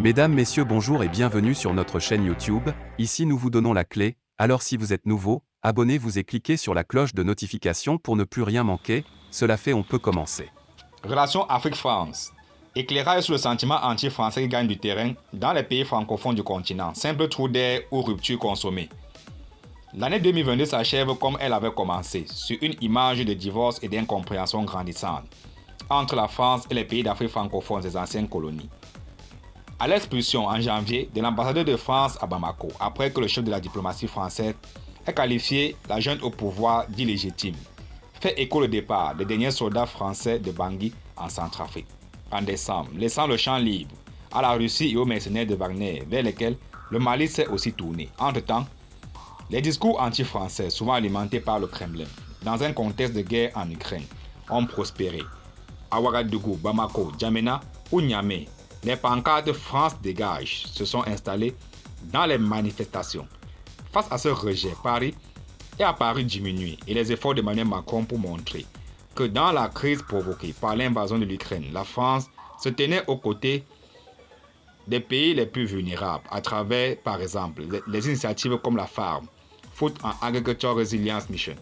Mesdames, Messieurs, bonjour et bienvenue sur notre chaîne YouTube. Ici nous vous donnons la clé, alors si vous êtes nouveau, abonnez-vous et cliquez sur la cloche de notification pour ne plus rien manquer. Cela fait, on peut commencer. Relation Afrique-France. Éclairage sur le sentiment anti-français qui gagne du terrain dans les pays francophones du continent. Simple trou d'air ou rupture consommée. L'année 2022 s'achève comme elle avait commencé, sur une image de divorce et d'incompréhension grandissante entre la France et les pays d'Afrique francophone des anciennes colonies. À l'expulsion en janvier de l'ambassadeur de France à Bamako, après que le chef de la diplomatie française ait qualifié la junte au pouvoir d'illégitime, fait écho le départ des derniers soldats français de Bangui en Centrafrique, en décembre, laissant le champ libre à la Russie et aux mercenaires de Wagner, vers lesquels le Mali s'est aussi tourné. Entre-temps, les discours anti-français, souvent alimentés par le Kremlin, dans un contexte de guerre en Ukraine, ont prospéré. À Ouagadougou, Bamako, Djamena ou Niamey, les pancartes France dégage se sont installées dans les manifestations. Face à ce rejet, Paris est apparu diminuer et les efforts d'Emmanuel Macron pour montrer que dans la crise provoquée par l'invasion de l'Ukraine, la France se tenait aux côtés des pays les plus vulnérables à travers, par exemple, les initiatives comme la FARM, Food and Agriculture Resilience Mission,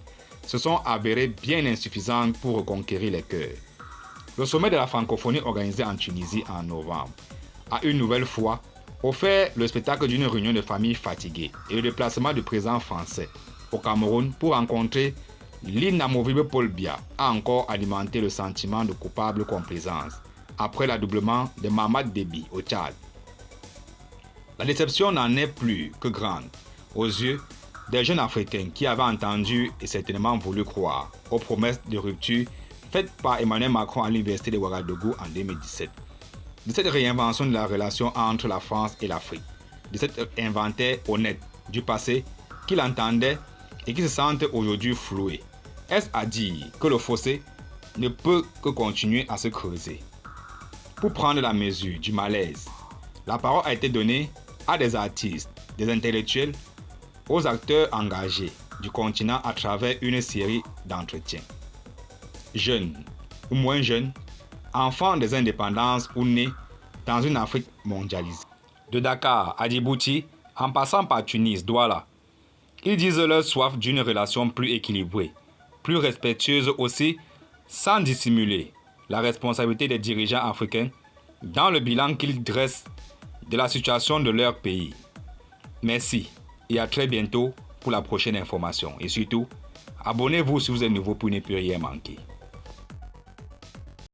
se sont avérées bien insuffisantes pour reconquérir les cœurs. Le sommet de la francophonie organisé en Tunisie en novembre a une nouvelle fois offert le spectacle d'une réunion de familles fatiguées et le déplacement du président français au Cameroun pour rencontrer l'inamovible Paul Biya a encore alimenté le sentiment de coupable complaisance après l'adoublement de Mamad Déby au Tchad. La déception n'en est plus que grande aux yeux des jeunes Africains qui avaient entendu et certainement voulu croire aux promesses de rupture faites par Emmanuel Macron à l'université de Ouagadougou en 2017. De cette réinvention de la relation entre la France et l'Afrique, de cet inventaire honnête du passé qu'il entendait et qui se sentent aujourd'hui floués. Est-ce à dire que le fossé ne peut que continuer à se creuser? Pour prendre la mesure du malaise, la parole a été donnée à des artistes, des intellectuels, aux acteurs engagés du continent à travers une série d'entretiens. Jeunes ou moins jeunes, enfants des indépendances ou nés dans une Afrique mondialisée. De Dakar à Djibouti, en passant par Tunis, Douala, ils disent leur soif d'une relation plus équilibrée, plus respectueuse aussi, sans dissimuler la responsabilité des dirigeants africains dans le bilan qu'ils dressent de la situation de leur pays. Merci et à très bientôt pour la prochaine information. Et surtout, abonnez-vous si vous êtes nouveau pour ne plus rien manquer.